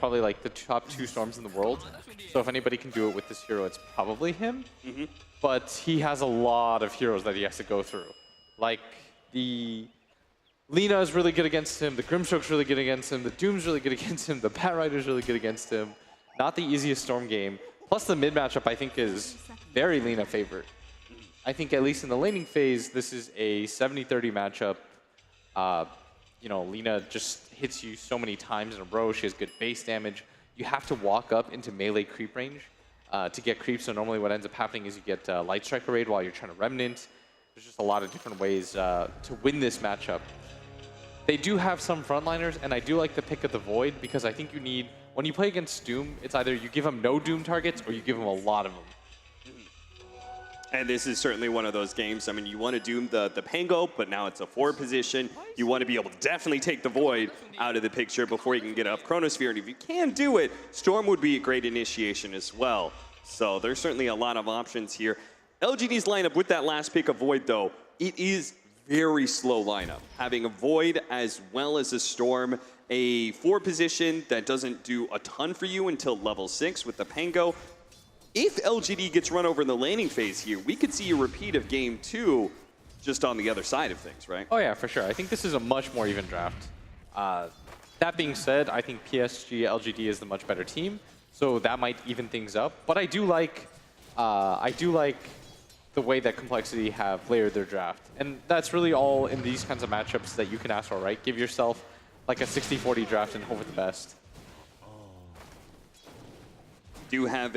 probably like the top 2 Storms in the world. So if anybody can do it with this hero, it's probably him. But he has a lot of heroes that he has to go through. Like the Lina is really good against him, the Grimstroke's really good against him, the Doom's really good against him, the Batrider's really good against him. Not the easiest Storm game. Plus the mid matchup I think is very Lina favored. I think at least in the laning phase, this is a 70-30 matchup. You know, Lina just hits you so many times in a row. She has good base damage. You have to walk up into melee creep range to get creeps. So normally what ends up happening is you get Light Striker raid while you're trying to Remnant. There's just a lot of different ways to win this matchup. They do have some frontliners, and I do like the pick of the Void because I think you need, when you play against Doom, it's either you give him no Doom targets or you give him a lot of them. And this is certainly one of those games. I mean, you want to Doom the Pango, but now it's a 4 position. You want to be able to definitely take the Void out of the picture before you can get up Chronosphere. And if you can do it, Storm would be a great initiation as well. So there's certainly a lot of options here. LGD's lineup with that last pick of Void, though, it is very slow lineup. Having a Void as well as a Storm, a 4 position that doesn't do a ton for you until level 6 with the Pango. If LGD gets run over in the laning phase here, we could see a repeat of game 2 just on the other side of things, right? Oh yeah, for sure. I think this is a much more even draft. That being said, I think PSG.LGD is the much better team, so that might even things up. But I do like the way that Complexity have layered their draft. And that's really all in these kinds of matchups that you can ask for, right? Give yourself like a 60-40 draft and hope for the best. Do have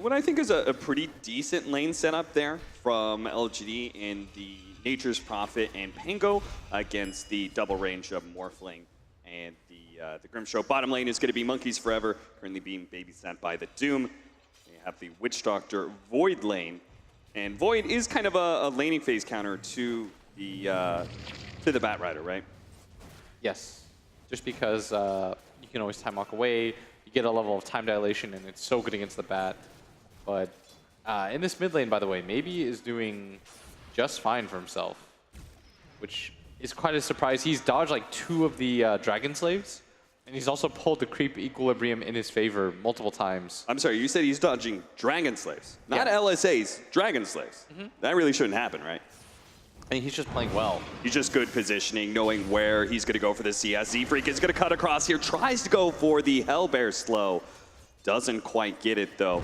what I think is a pretty decent lane setup there from LGD in the Nature's Prophet and Pango against the double range of Morphling and the Grimstroke. Bottom lane is going to be Monkeys Forever, currently being babysat by the Doom. We have the Witch Doctor Void lane, and Void is kind of a laning phase counter to the Batrider, right? Yes, just because you can always time walk away. You get a level of time dilation, and it's so good against the Bat. But in this mid lane, by the way, Maybe is doing just fine for himself, which is quite a surprise. He's dodged like 2 of the Dragon Slaves, and he's also pulled the creep equilibrium in his favor multiple times. I'm sorry, you said he's dodging Dragon Slaves, not LSAs, Dragon Slaves. That really shouldn't happen, right? I mean, he's just playing well. He's just good positioning, knowing where he's going to go for the CS. Z-Freak is going to cut across here, tries to go for the Hellbear slow. Doesn't quite get it, though.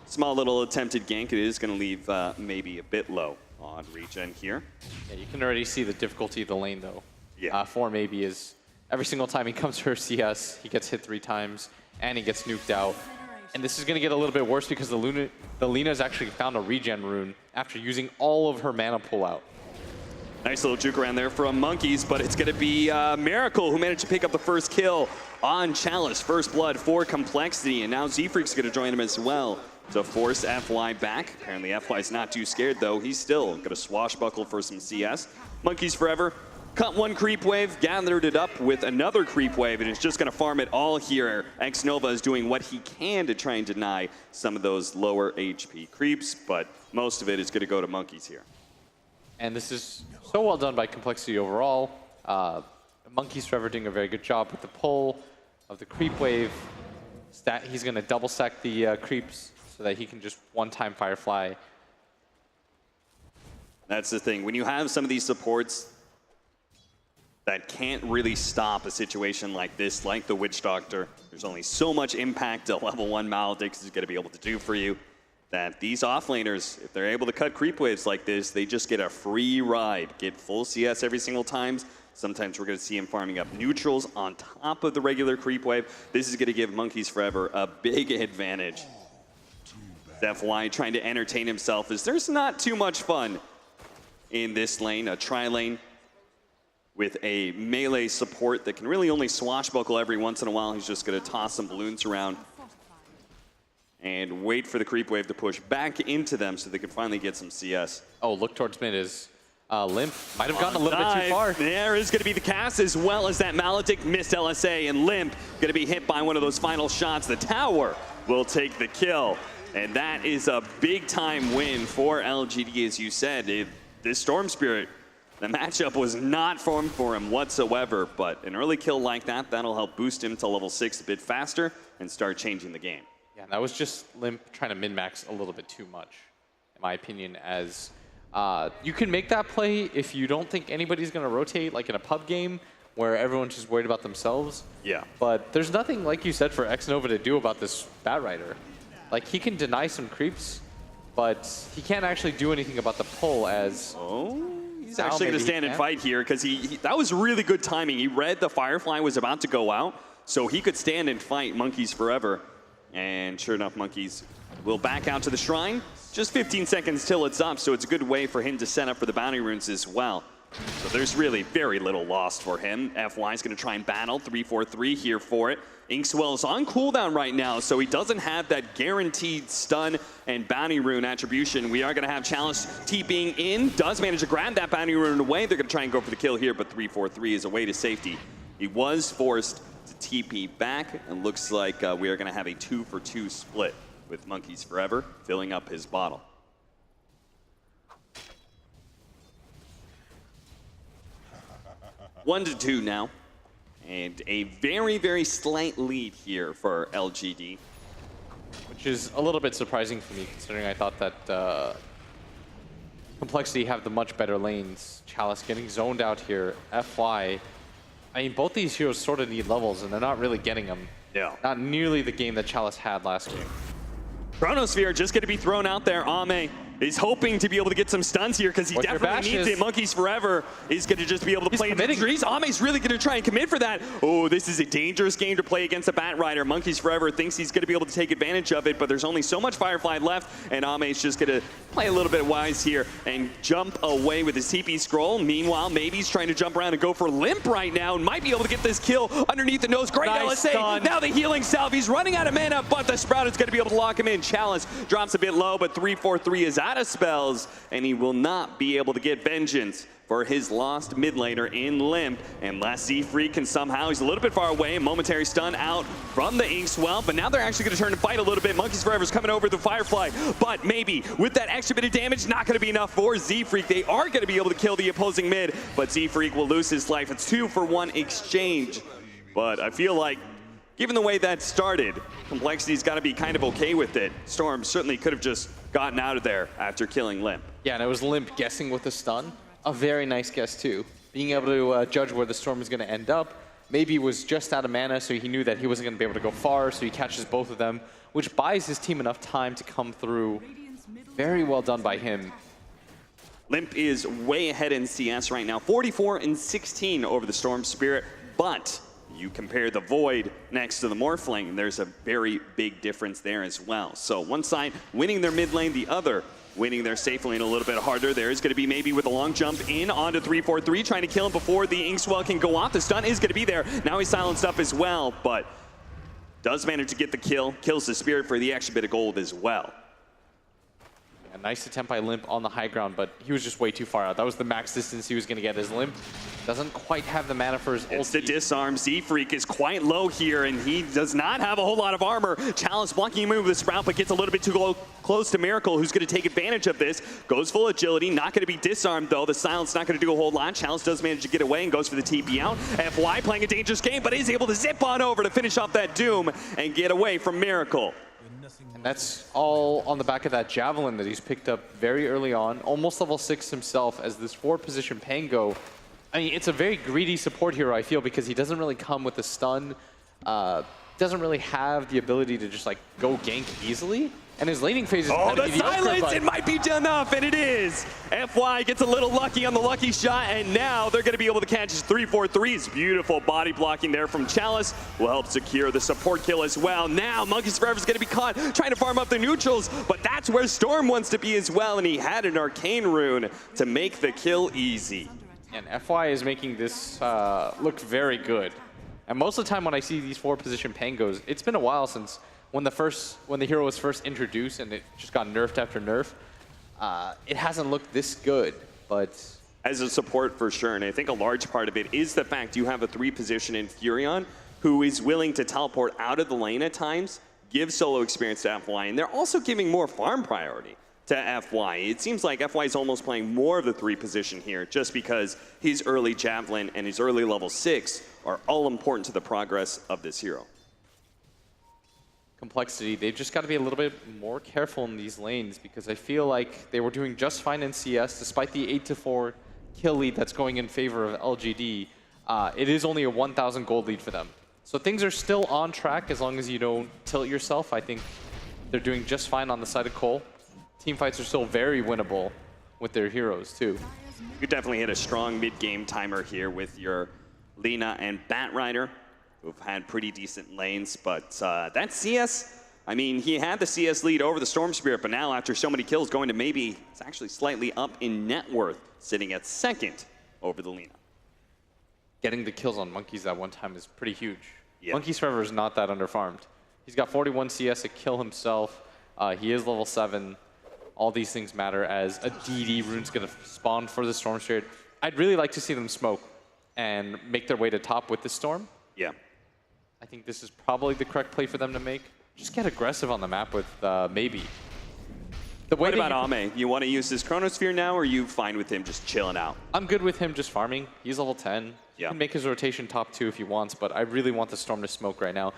Small little attempted gank. It is going to leave Maybe a bit low on regen here. Yeah, you can already see the difficulty of the lane, though. Yeah. For Maybe is every single time he comes for CS, he gets hit 3 times, and he gets nuked out. And this is going to get a little bit worse because the Lina's actually found a regen rune after using all of her mana pull out. Nice little juke around there from Monkeys, but it's going to be Meracle who managed to pick up the first kill on Chalice. First blood for Complexity, and now Z-Freak's going to join him as well to force FY back. Apparently FY's not too scared, though. He's still going to swashbuckle for some CS. Monkeys Forever cut 1 creep wave, gathered it up with another creep wave, and is just going to farm it all here. X-Nova is doing what he can to try and deny some of those lower HP creeps, but most of it is going to go to Monkeys here. And this is so well done by Complexity overall. Monkeys Forever doing a very good job with the pull of the creep wave. He's going to double stack the creeps so that he can just one-time Firefly. That's the thing. When you have some of these supports that can't really stop a situation like this, like the Witch Doctor, there's only so much impact a level 1 Maledicts is going to be able to do for you, that these offlaners, if they're able to cut creep waves like this, they just get a free ride, get full CS every single time. Sometimes we're going to see him farming up neutrals on top of the regular creep wave. This is going to give Monkeys Forever a big advantage. FY trying to entertain himself as there's not too much fun in this lane, a tri-lane with a melee support that can really only swashbuckle every once in a while. He's just going to toss some balloons around and wait for the creep wave to push back into them so they can finally get some CS. Oh, look towards mid is Limp. Might have gotten a little bit too far. There is going to be the cast as well as that Maledict missed LSA, and Limp going to be hit by one of those final shots. The tower will take the kill, and that is a big time win for LGD, as you said. This Storm Spirit The matchup was not formed for him whatsoever, but an early kill like that, that'll help boost him to level 6 a bit faster and start changing the game. Yeah, that was just Limp trying to min-max a little bit too much, in my opinion, as you can make that play if you don't think anybody's going to rotate, like in a pub game, where everyone's just worried about themselves. Yeah. But there's nothing, like you said, for Xnova to do about this Batrider. Like, he can deny some creeps, but he can't actually do anything about the pull as... Oh, he's actually going to stand and fight here, because that was really good timing. He read the Firefly was about to go out, so he could stand and fight Monkeys forever. And sure enough, Monkeys will back out to the Shrine. Just 15 seconds till it's up, so it's a good way for him to set up for the bounty runes as well. So there's really very little lost for him. FY is going to try and battle 3-4-3 here for it. Inkswell's on cooldown right now, so he doesn't have that guaranteed stun and bounty rune attribution. We are going to have Chalice TPing in. Does manage to grab that bounty rune away. They're going to try and go for the kill here, but 3-4-3 is a way to safety. He was forced to TP back, and looks like we are going to have a 2-for-2 split with Monkeys Forever filling up his bottle. One to 2 now, and a very, very slight lead here for LGD. Which is a little bit surprising for me, considering I thought that Complexity have the much better lanes. Chalice getting zoned out here. FY, I mean, both these heroes sort of need levels, and they're not really getting them. Yeah. Not nearly the game that Chalice had last game. Chronosphere just going to be thrown out there. Ame is hoping to be able to get some stuns here because he definitely needs it. Monkeys Forever is going to just be able to play into the trees. Ame's really going to try and commit for that. Oh, this is a dangerous game to play against a Batrider. Monkeys Forever thinks he's going to be able to take advantage of it, but there's only so much Firefly left, and Ame's just going to play a little bit wise here and jump away with his TP scroll. Meanwhile, maybe he's trying to jump around and go for Limp right now and might be able to get this kill underneath the nose. Great nice LSA. Stun. Now the healing salve. He's running out of mana, but the Sprout is going to be able to lock him in. Chalice drops a bit low, but 3-4-3 is out of spells, and he will not be able to get vengeance for his lost mid laner in Limp. And last Z-Freak can somehow, he's a little bit far away, momentary stun out from the Inkswell, but now they're actually going to turn and fight a little bit. Monkeys Forever's coming over the Firefly, but maybe with that extra bit of damage, not going to be enough for Z-Freak. They are going to be able to kill the opposing mid, but Z-Freak will lose his life. It's 2-for-1 exchange, but I feel like given the way that started, Complexity's got to be kind of okay with it. Storm certainly could have just gotten out of there after killing Limp. Yeah, and it was Limp guessing with the stun. A very nice guess, too. Being able to judge where the Storm is going to end up. Maybe he was just out of mana, so he knew that he wasn't going to be able to go far, so he catches both of them, which buys his team enough time to come through. Very well done by him. Limp is way ahead in CS right now, 44-16 over the Storm Spirit, but you compare the Void next to the Morphling, there's a very big difference there as well. So one side winning their mid lane, the other winning their safe lane a little bit harder. There is going to be maybe with a long jump in onto 3-4-3, trying to kill him before the Inkswell can go off. The stun is going to be there. Now he's silenced up as well, but does manage to get the kill. Kills the Spirit for the extra bit of gold as well. A nice attempt by Limp on the high ground, but he was just way too far out. That was the max distance he was going to get as Limp doesn't quite have the mana for his ult. It's the disarm. Z-Freak is quite low here, and he does not have a whole lot of armor. Chalice blocking him with the Sprout, but gets a little bit too close to Meracle, who's going to take advantage of this. Goes full agility, not going to be disarmed, though. The silence not going to do a whole lot. Chalice does manage to get away and goes for the TP out. FY playing a dangerous game, but is able to zip on over to finish off that Doom and get away from Meracle. And that's all on the back of that Javelin that he's picked up very early on. Almost level 6 himself as this forward position Pango. I mean, it's a very greedy support hero, I feel, because he doesn't really come with a stun. Doesn't really have the ability to just like go gank easily. And his laning phase is kind of mediocre. Silence, it might be enough, and it is. FY gets a little lucky on the lucky shot, and now they're going to be able to catch his 3-4-3s. Beautiful body blocking there from Chalice will help secure the support kill as well. Now Monkeys Forever is going to be caught trying to farm up the neutrals, but that's where Storm wants to be as well, and he had an arcane rune to make the kill easy. And FY is making this look very good. And most of the time when I see these forward position Pangos, it's been a while since when the hero was first introduced and it just got nerfed after nerf. It hasn't looked this good, but as a support for sure, and I think a large part of it is the fact you have a 3 position in Furion who is willing to teleport out of the lane at times, give solo experience to FY, and they're also giving more farm priority. to FY. It seems like FY is almost playing more of the 3 position here just because his early Javelin and his early level 6 are all important to the progress of this hero. Complexity, they've just got to be a little bit more careful in these lanes because I feel like they were doing just fine in CS despite the 8-4 kill lead that's going in favor of LGD. It is only a 1,000 gold lead for them. So things are still on track as long as you don't tilt yourself. I think they're doing just fine on the side of Cole. Team fights are still very winnable with their heroes too. You could definitely hit a strong mid-game timer here with your Lina and Batrider, who've had pretty decent lanes, but that CS, I mean, he had the CS lead over the Storm Spirit, but now after so many kills going to maybe, it's actually slightly up in net worth, sitting at 2nd over the Lina. Getting the kills on Monkeys at one time is pretty huge. Yep. Monkeys Forever is not that underfarmed. He's got 41 CS, a kill himself. He is level 7. All these things matter as a DD rune's gonna spawn for the Storm Spirit. I'd really like to see them smoke and make their way to top with the Storm. Yeah. I think this is probably the correct play for them to make. Just get aggressive on the map with maybe. What about Ame? You want to use his Chronosphere now, or are you fine with him just chilling out? I'm good with him just farming. He's level 10. Yeah. He can make his rotation top 2 if he wants, but I really want the Storm to smoke right now.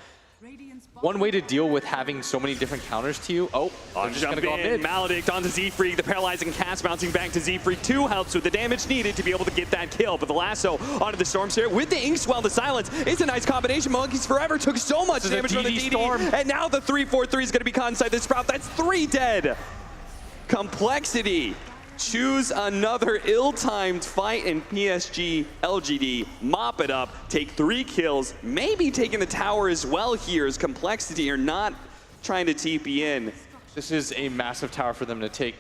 One way to deal with having so many different counters to you. Oh, they're just gonna go on mid. Maledict onto Z-Freak. The paralyzing cast bouncing back to Z-Freak. 2 helps with the damage needed to be able to get that kill. But the lasso onto the Storm Spirit with the Inkswell, the silence. It's a nice combination. Monkeys Forever took so much damage from the DD. Storm. And now the 3-4-3 is going to be caught inside the Sprout. That's 3 dead. Complexity. Choose another ill-timed fight in PSG.LGD, mop it up, take 3 kills, maybe taking the tower as well here as Complexity are not trying to TP in. This is a massive tower for them to take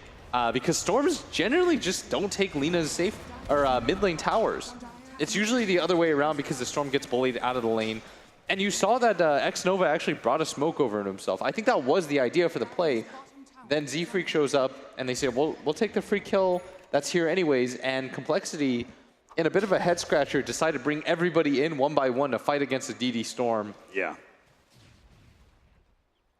because Storms generally just don't take Lina's safe or mid lane towers. It's usually the other way around because the Storm gets bullied out of the lane. And you saw that X-Nova actually brought a smoke over himself. I think that was the idea for the play. Then Z-Freak shows up, and they say, well, we'll take the free kill that's here anyways, and Complexity, in a bit of a head-scratcher, decided to bring everybody in one by one to fight against the DD Storm. Yeah.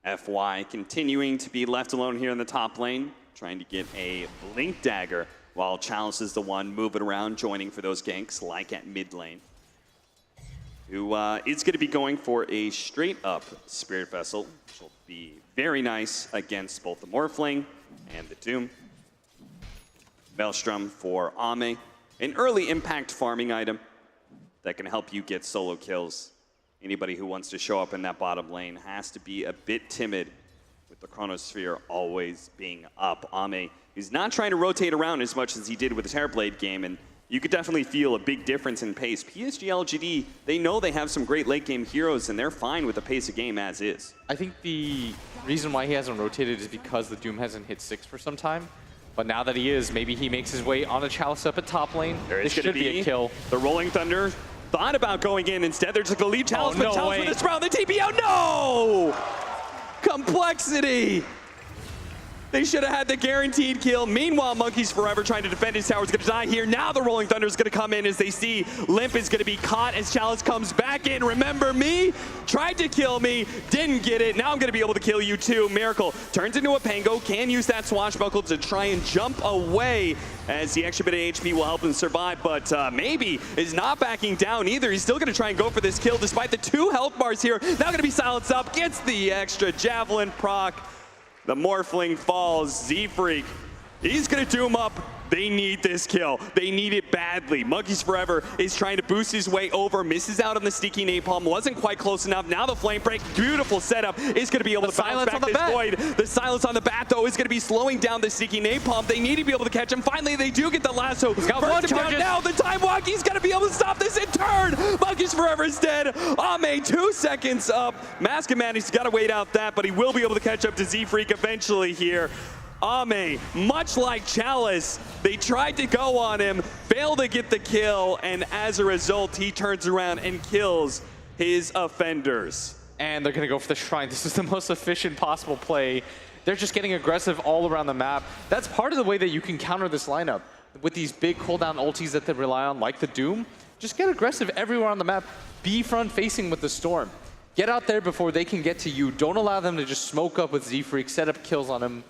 FY continuing to be left alone here in the top lane, trying to get a Blink Dagger, while Chalice is the one moving around, joining for those ganks, like at mid lane. Who is going to be going for a straight-up Spirit Vessel, which will be very nice against both the Morphling and the Doom. Maelstrom for Ame, an early impact farming item that can help you get solo kills. Anybody who wants to show up in that bottom lane has to be a bit timid with the Chronosphere always being up. Ame is not trying to rotate around as much as he did with the Terrorblade game, and you could definitely feel a big difference in pace. PSG.LGD, they know they have some great late game heroes, and they're fine with the pace of game as is. I think the reason why he hasn't rotated is because the Doom hasn't hit 6 for some time. But now that he is, maybe he makes his way on a Chalice up at top lane. This should be a kill. The Rolling Thunder thought about going in. Instead, they're just going to leave Chalice, but Chalice with a Sprout, the TP out. No! Complexity! They should have had the guaranteed kill. Meanwhile, Monkeys Forever trying to defend his tower is going to die here. Now the Rolling Thunder is going to come in as they see Limp is going to be caught as Chalice comes back in. Remember me? Tried to kill me, didn't get it. Now I'm going to be able to kill you too. Meracle turns into a Pango, can use that Swashbuckle to try and jump away as the extra bit of HP will help him survive, but maybe is not backing down either. He's still going to try and go for this kill despite the 2 health bars here. Now going to be silenced up, gets the extra Javelin proc. The Morphling falls. Z-Freak, he's going to doom up. They need this kill. They need it badly. Monkeys Forever is trying to boost his way over, misses out on the sneaky napalm, wasn't quite close enough. Now the flame break, beautiful setup, is going to be able to bounce back this void. The silence on the bat, though, is going to be slowing down the sneaky napalm. They need to be able to catch him. Finally, they do get the lasso. Burst him down now. The time walk, he's going to be able to stop this in turn. Monkeys Forever is dead. Ame 2 seconds up. Maskaman, he's got to wait out that, but he will be able to catch up to Z-Freak eventually here. Ame, much like Chalice, they tried to go on him, failed to get the kill, and as a result, he turns around and kills his offenders. And they're going to go for the Shrine. This is the most efficient possible play. They're just getting aggressive all around the map. That's part of the way that you can counter this lineup. With these big cooldown ultis that they rely on, like the Doom, just get aggressive everywhere on the map. Be front-facing with the Storm. Get out there before they can get to you. Don't allow them to just smoke up with Z-Freak, set up kills on him.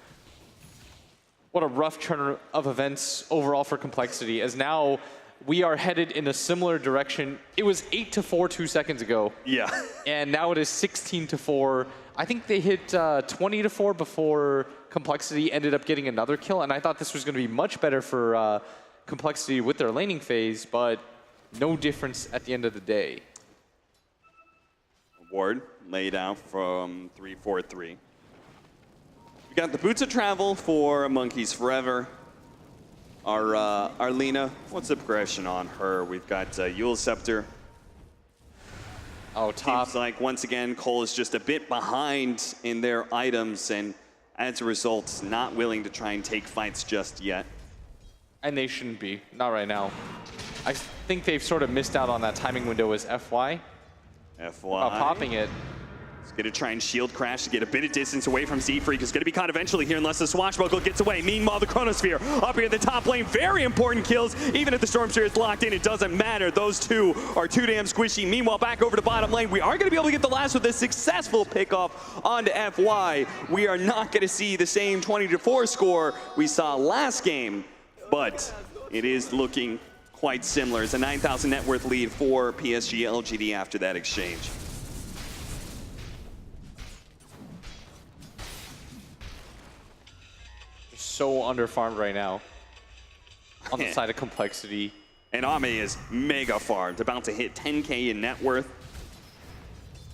what a rough turn of events overall for Complexity, as now we are headed in a similar direction. It was 8-4 2 seconds ago. Yeah. And now it is 16-4. I think they hit 20-4 before Complexity ended up getting another kill, and I thought this was going to be much better for Complexity with their laning phase, but no difference at the end of the day. Ward laid out from 3-4-3. We got the Boots of Travel for Monkeys Forever. Our Lina, what's the progression on her? We've got Eul Scepter. Oh, top. Seems like, once again, Cole is just a bit behind in their items, and as a result, not willing to try and take fights just yet. And they shouldn't be, not right now. I think they've sort of missed out on that timing window as FY. Popping it. He's going to try and shield crash to get a bit of distance away from Z-Freak. He's going to be caught eventually here unless the Swashbuckle gets away. Meanwhile, the Chronosphere up here in the top lane. Very important kills. Even if the Stormsphere is locked in, it doesn't matter. Those two are too damn squishy. Meanwhile, back over to bottom lane. We are going to be able to get the last with a successful pickoff onto FY. We are not going to see the same 20-4 score we saw last game, but it is looking quite similar. It's a 9,000 net worth lead for PSG.LGD after that exchange. So underfarmed right now on the side of Complexity. And Ame is mega farmed, about to hit 10K in net worth.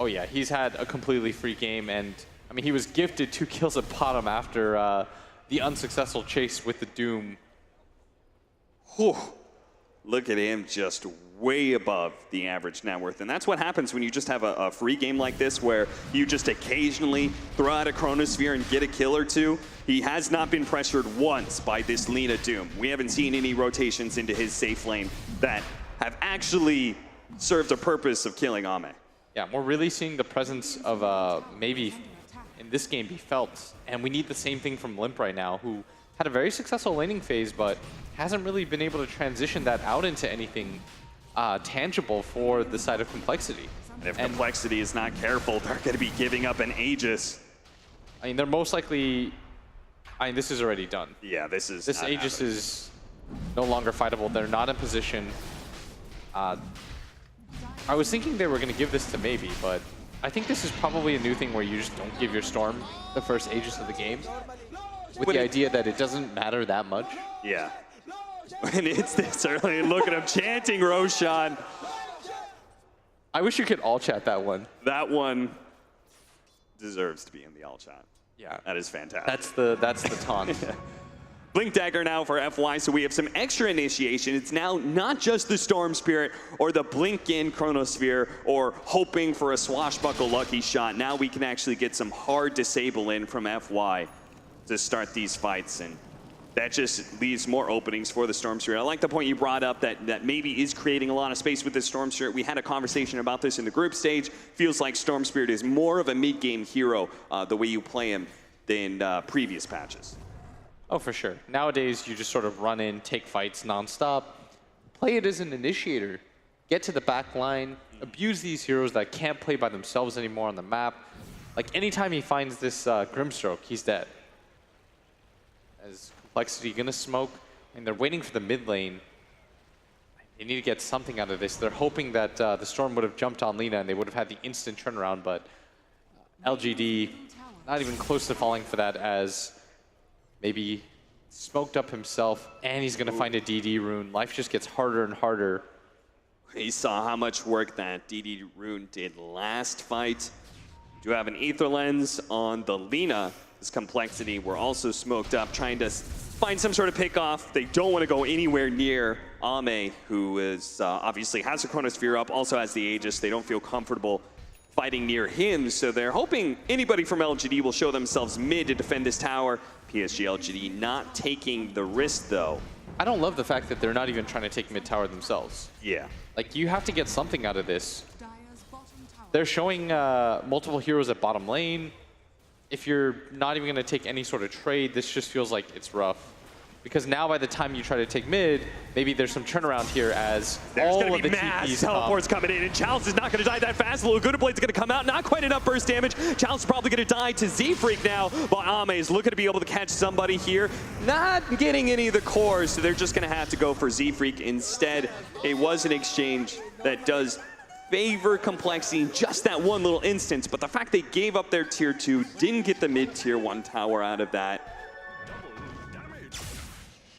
Oh yeah, he's had a completely free game, and I mean, he was gifted 2 kills at bottom after the unsuccessful chase with the Doom. Whew. Look at him, just way above the average net worth. And that's what happens when you just have a free game like this, where you just occasionally throw out a Chronosphere and get a kill or two. He has not been pressured once by this Lina Doom. We haven't seen any rotations into his safe lane that have actually served a purpose of killing Ame. Yeah, we're really seeing the presence of maybe in this game be felt. And we need the same thing from Limp right now, who had a very successful laning phase, but hasn't really been able to transition that out into anything tangible for the side of Complexity. And if Complexity is not careful, they're going to be giving up an Aegis. I mean, they're most likely... I mean, this is already done. Yeah, this is This Aegis is no longer fightable. They're not in position. I was thinking they were going to give this to Maybe, but I think this is probably a new thing where you just don't give your Storm the first Aegis of the game, with the idea that it doesn't matter that much. Yeah. And it's this early. Look at him chanting Roshan. I wish you could all chat that one. That one deserves to be in the all chat. Yeah. That is fantastic. That's the taunt. Blink Dagger now for FY, so we have some extra initiation. It's now not just the Storm Spirit or the Blink-in Chronosphere or hoping for a Swashbuckle lucky shot. Now we can actually get some hard disable in from FY to start these fights, and that just leaves more openings for the Storm Spirit. I like the point you brought up that maybe is creating a lot of space with this Storm Spirit. We had a conversation about this in the group stage. Feels like Storm Spirit is more of a mid-game hero the way you play him than previous patches. Oh, for sure. Nowadays, you just sort of run in, take fights nonstop, play it as an initiator, get to the back line, abuse these heroes that can't play by themselves anymore on the map. Like, anytime he finds this Grimstroke, he's dead. As Complexity gonna smoke, and they're waiting for the mid lane. They need to get something out of this. They're hoping that the Storm would have jumped on Lina and they would have had the instant turnaround, but LGD not even close to falling for that, as Maybe smoked up himself, and he's gonna find a DD rune. Life just gets harder and harder. He saw how much work that DD rune did last fight. Do have an Aether Lens on the Lina. This Complexity were also smoked up, trying to find some sort of pick off. They don't want to go anywhere near Ame, who is obviously has a Chronosphere up, also has the Aegis. They don't feel comfortable fighting near him, so they're hoping anybody from LGD will show themselves mid to defend this tower. PSG.LGD not taking the risk, though. I don't love the fact that they're not even trying to take mid tower themselves. Yeah. Like, you have to get something out of this. They're showing multiple heroes at bottom lane. If you're not even going to take any sort of trade, this just feels like it's rough. Because now by the time you try to take mid, maybe there's some turnaround here as there's all gonna of be the mass TPs teleports coming in, and Chalice is not going to die that fast. Lugudablade's going to come out, not quite enough burst damage. Chalice is probably going to die to Z-Freak now, while Ame is looking to be able to catch somebody here. Not getting any of the cores, so they're just going to have to go for Z-Freak instead. It was an exchange that does favor Complexity in just that one little instance, but the fact they gave up their tier 2, didn't get the mid-tier 1 tower out of that,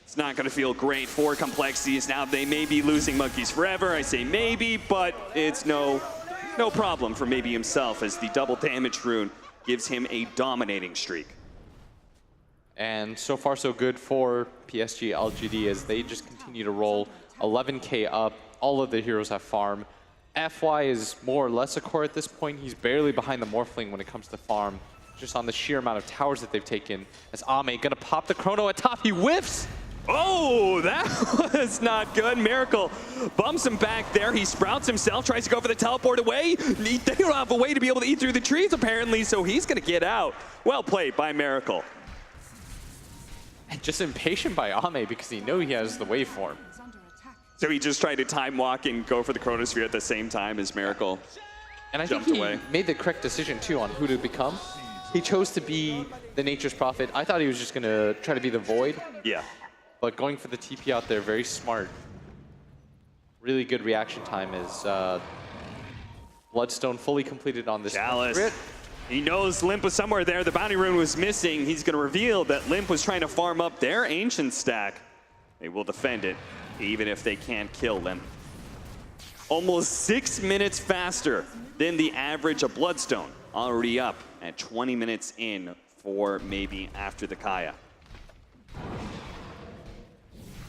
it's not going to feel great for Complexities. Now they may be losing Monkeys forever. I say maybe, but it's no problem for maybe himself, as the double damage rune gives him a dominating streak. And so far so good for PSG.LGD as they just continue to roll 11k up. All of the heroes have farm. FY is more or less a core at this point. He's barely behind the Morphling when it comes to farm, just on the sheer amount of towers that they've taken. As Ame gonna pop the Chrono at top, he whiffs! Oh, that was not good. Meracle bumps him back there. He sprouts himself, tries to go for the teleport away. They don't have a way to be able to eat through the trees, apparently, so he's going to get out. Well played by Meracle. And just impatient by Ame because he knows he has the waveform. So he just tried to time walk and go for the Chronosphere at the same time as Meracle and I think he made the correct decision, too, on who to become. He chose to be the Nature's Prophet. I thought he was just going to try to be the Void. Yeah. But going for the TP out there, very smart. Really good reaction time is Bloodstone fully completed on this. Chalice. He knows Limp was somewhere there. The bounty rune was missing. He's going to reveal that Limp was trying to farm up their ancient stack. They will defend it, even if they can't kill Limp. Almost 6 minutes faster than the average of Bloodstone. Already up at 20 minutes in for maybe after the Kaya.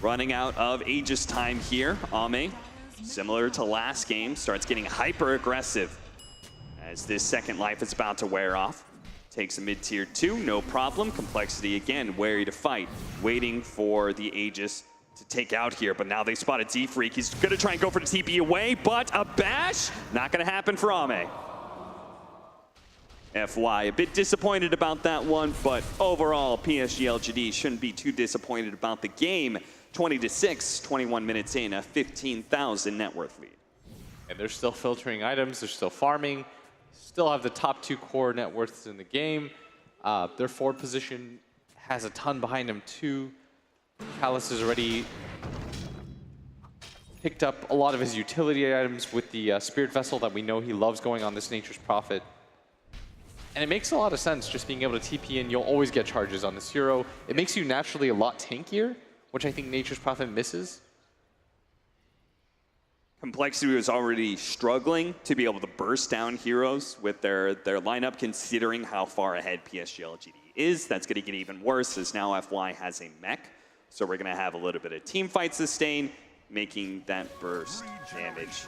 Running out of Aegis time here. Ame, similar to last game, starts getting hyper aggressive as this second life is about to wear off. Takes a mid-tier 2, no problem. Complexity again, wary to fight, waiting for the Aegis to take out here, but now they spotted Z-Freak. He's gonna try and go for the TP away, but a bash, not gonna happen for Ame. FY, a bit disappointed about that one, but overall, PSG.LGD shouldn't be too disappointed about the game. 20-6, 21 minutes in, a 15,000 net worth lead. And they're still filtering items, they're still farming, still have the top 2 core net worths in the game. Their forward position has a ton behind them too. Chalice has already picked up a lot of his utility items with the Spirit Vessel that we know he loves going on this Nature's Prophet. And it makes a lot of sense just being able to TP in. You'll always get charges on this hero. It makes you naturally a lot tankier, which I think Nature's Prophet misses. Complexity was already struggling to be able to burst down heroes with their lineup, considering how far ahead PSG.LGD is. That's going to get even worse as now FY has a mech. So we're going to have a little bit of team fight sustain, making that burst damage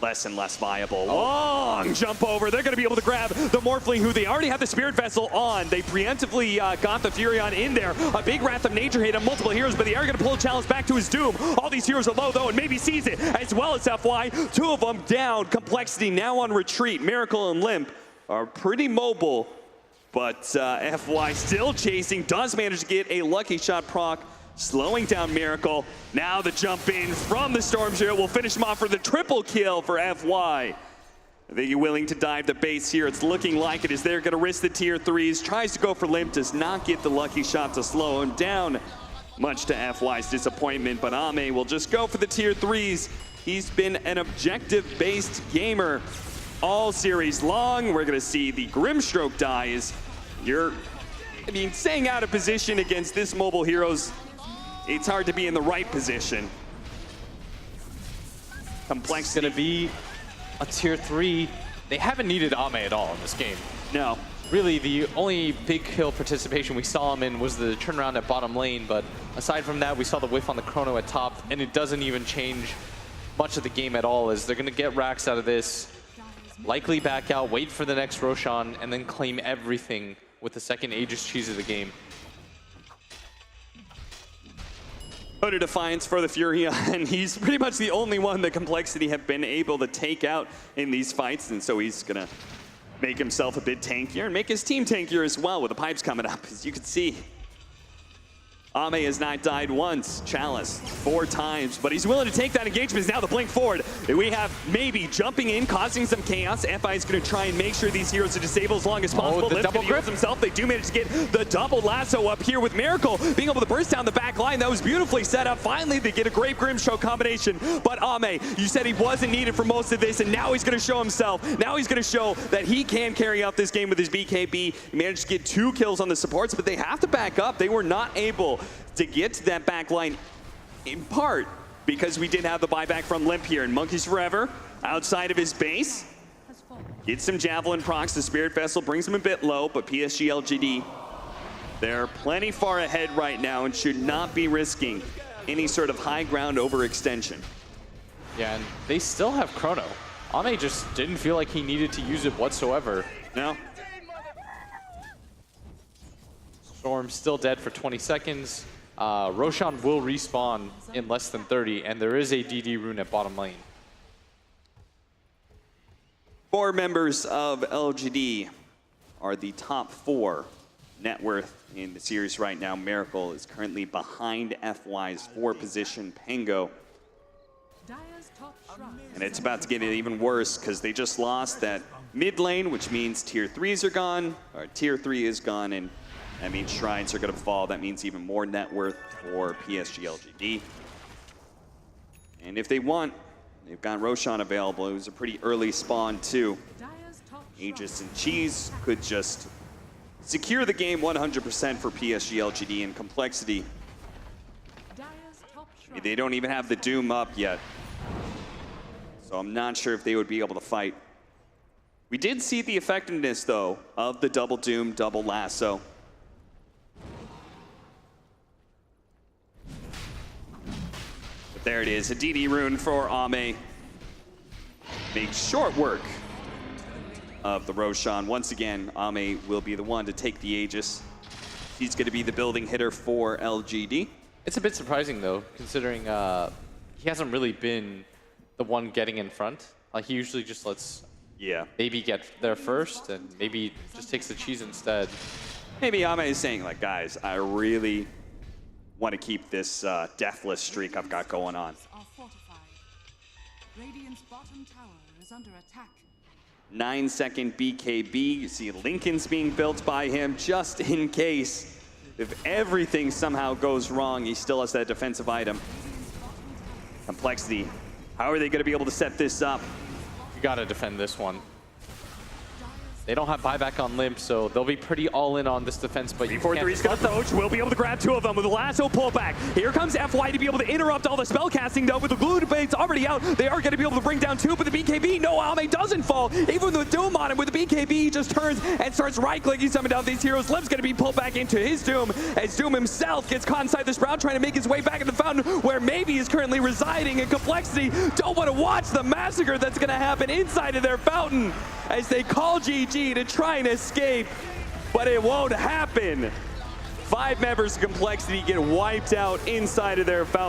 less and less viable. Long jump over. They're going to be able to grab the Morphling, who they already have the Spirit Vessel on. They preemptively got the Furion in there. A big Wrath of Nature hit on multiple heroes, but they are going to pull Chalice back to his doom. All these heroes are low, though, and maybe sees it, as well as FY. 2 of them down. Complexity now on retreat. Meracle and Limp are pretty mobile, but FY still chasing. Does manage to get a lucky shot proc, slowing down Meracle. Now the jump in from the Storm Zero will finish him off for the triple kill for FY. Are they willing to dive the base here? It's looking like it, as they're going to risk the tier 3s. Tries to go for Limp, does not get the lucky shot to slow him down, much to FY's disappointment. But Ame will just go for the tier 3s. He's been an objective-based gamer all series long. We're going to see the Grimstroke dies. Staying out of position against this mobile heroes, it's hard to be in the right position. Complexity. It's going to be a tier 3. They haven't needed Ame at all in this game. No. Really, the only big kill participation we saw him in was the turnaround at bottom lane, but aside from that, we saw the whiff on the Chrono at top, and it doesn't even change much of the game at all, as they're going to get racks out of this, likely back out, wait for the next Roshan, and then claim everything with the second Aegis cheese of the game. Vote of Defiance for the Furia, and he's pretty much the only one that Complexity have been able to take out in these fights, and so he's gonna make himself a bit tankier and make his team tankier as well with the pipes coming up, as you can see. Ame has not died once. Chalice 4 times, but he's willing to take that engagement. Now the blink forward. We have maybe jumping in, causing some chaos. FI is going to try and make sure these heroes are disabled as long as possible. The double grip himself. They do manage to get the double lasso up here with Meracle being able to burst down the back line. That was beautifully set up. Finally, they get a great Grimstroke combination. But Ame, you said he wasn't needed for most of this, and now he's going to show himself. Now he's going to show that he can carry out this game with his BKB. He managed to get 2 kills on the supports, but they have to back up. They were not able to get to that back line, in part because we did have the buyback from Limp here. And Monkeys Forever, outside of his base, gets some Javelin procs. The Spirit Vessel brings him a bit low, but PSG.LGD, they're plenty far ahead right now and should not be risking any sort of high ground overextension. Yeah, and they still have Chrono. Ame just didn't feel like he needed to use it whatsoever. No. Storm still dead for 20 seconds. Roshan will respawn in less than 30, and there is a DD rune at bottom lane. 4 members of LGD are the top 4 net worth in the series right now. Meracle is currently behind FY's 4 position, Pango. And it's about to get even worse because they just lost that mid lane, which means tier 3s are gone, or tier 3 is gone, and that means shrines are going to fall. That means even more net worth for PSG.LGD. And if they want, they've got Roshan available. It was a pretty early spawn too. Aegis and Cheese could just secure the game 100% for PSG.LGD in complexity. They don't even have the Doom up yet. So I'm not sure if they would be able to fight. We did see the effectiveness though of the double Doom, double lasso. But there it is, a DD rune for Ame. Makes short work of the Roshan. Once again, Ame will be the one to take the Aegis. He's going to be the building hitter for LGD. It's a bit surprising though, considering he hasn't really been the one getting in front. He usually just lets maybe get there first and maybe just takes the cheese instead. Maybe Ame is saying, like, guys, I really want to keep this deathless streak I've got going on. Radiant's bottom tower is under attack. 9-second BKB. You see Lincoln's being built by him just in case. If everything somehow goes wrong, he still has that defensive item. Complexity. How are they going to be able to set this up? You got to defend this one. They don't have buyback on Limp, so they'll be pretty all in on this defense, but you can't... 3's got Thoach. We'll be able to grab 2 of them with a lasso pullback. Here comes FY to be able to interrupt all the spell casting, though, with the glue debates already out. They are going to be able to bring down 2, but the BKB, no, Ame doesn't fall. Even with Doom on him, with the BKB, he just turns and starts right-clicking some down these heroes. Limp's going to be pulled back into his Doom, as Doom himself gets caught inside the Sprout, trying to make his way back in the fountain, where maybe is currently residing in Complexity. Don't want to watch the massacre that's going to happen inside of their fountain, as they call GG to try and escape, but it won't happen. 5 members of Complexity get wiped out inside of their fountain.